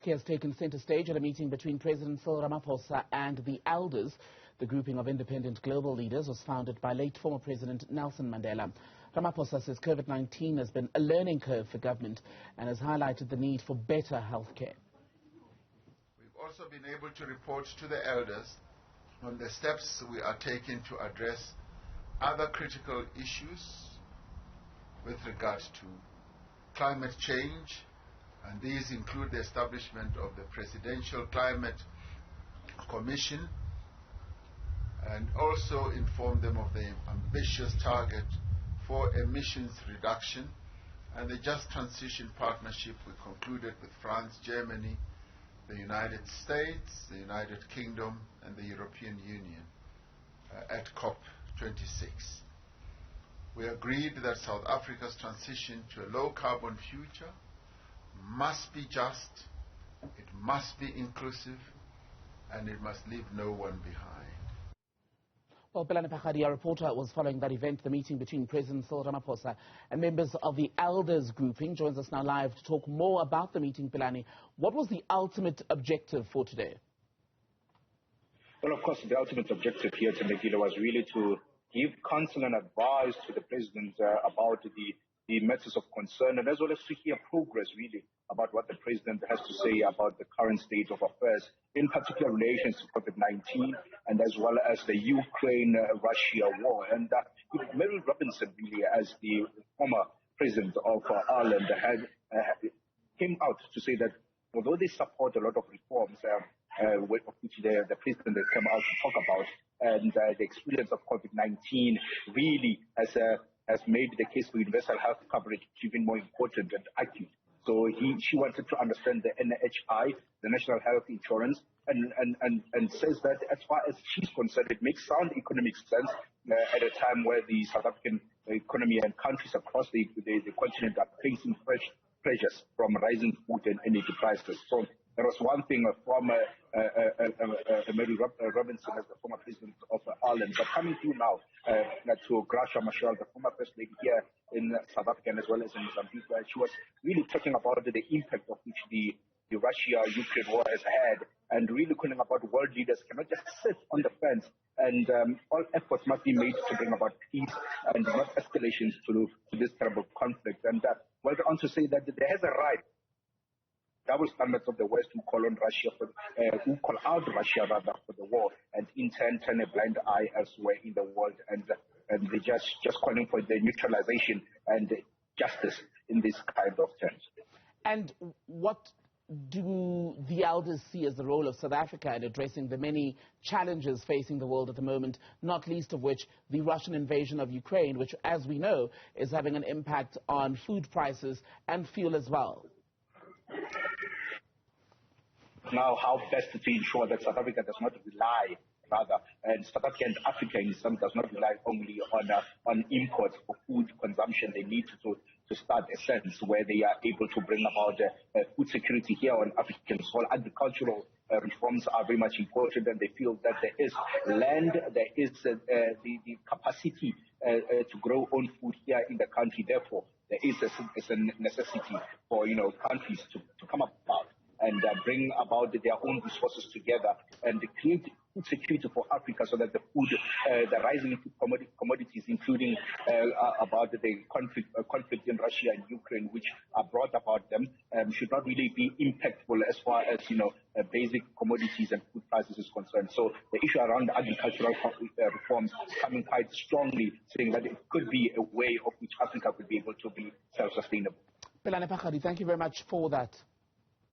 He has taken center stage at a meeting between President Cyril Ramaphosa and the Elders. The grouping of independent global leaders was founded by late former President Nelson Mandela. Ramaphosa says COVID-19 has been a learning curve for government and has highlighted the need for better health care. We've also been able to report to the Elders on the steps we are taking to address other critical issues with regards to climate change, and these include the establishment of the Presidential Climate Commission, and also inform them of the ambitious target for emissions reduction and the Just Transition Partnership we concluded with France, Germany, the United States, the United Kingdom, and the European Union at COP26. We agreed that South Africa's transition to a low-carbon future must be just, it must be inclusive, and it must leave no one behind. Well, Pelane, Phakgadi, our reporter, was following that event, the meeting between President Cyril Ramaphosa and members of the Elders grouping. Joins us now live to talk more about the meeting. Pelane, what was the ultimate objective for today? Well, of course, the ultimate objective here, Tembekile, was really to give counsel and advice to the president about the matters of concern, and as well as to hear progress, really, about what the president has to say about the current state of affairs, in particular relations to COVID-19, and as well as the Ukraine-Russia war. And Mary Robinson, really, as the former president of Ireland, came out to say that although they support a lot of reforms, which the president has come out to talk about, and the experience of COVID-19 really has made the case for universal health coverage even more important and acute. So she wanted to understand the NHI, the National Health Insurance, and says that as far as she's concerned, it makes sound economic sense at a time where the South African economy and countries across the continent are facing pressures from rising food and energy prices. So there was one thing from Mary Robinson as the former president of Ireland, but coming through now to Graça Machel, the former first lady here in South Africa as well as in Mozambique, she was really talking about the impact of which the Russia-Ukraine war has had, and really calling about world leaders cannot just sit on the fence, and all efforts must be made to bring about peace and not escalations to this terrible conflict. And went on to say that there has arrived double standards of the West who call on Russia who call out Russia rather for the war, and in turn turn a blind eye elsewhere in the world, and they just calling for the neutralization and justice in this kind of terms. And what do the Elders see as the role of South Africa in addressing the many challenges facing the world at the moment, not least of which the Russian invasion of Ukraine, which, as we know, is having an impact on food prices and fuel as well? Now, how best to ensure that South Africa does not rely, and South Africa and Africa in some does not rely only on imports for food consumption. They need to start a sense where they are able to bring about food security here on African soil. Agricultural reforms are very much important, and they feel that there is land, there is the capacity to grow own food here in the country. Therefore, there is a necessity for countries to come about and bring about their own resources together and create food security for Africa, so that the food, the rising commodities, including about the conflict in Russia and Ukraine, which are brought about them, should not really be impactful as far as basic commodities and food prices is concerned. So the issue around agricultural reforms coming quite strongly, saying that it could be a way of which Africa could be able to be self-sustainable. Pelane, Phakgadi, thank you very much for that.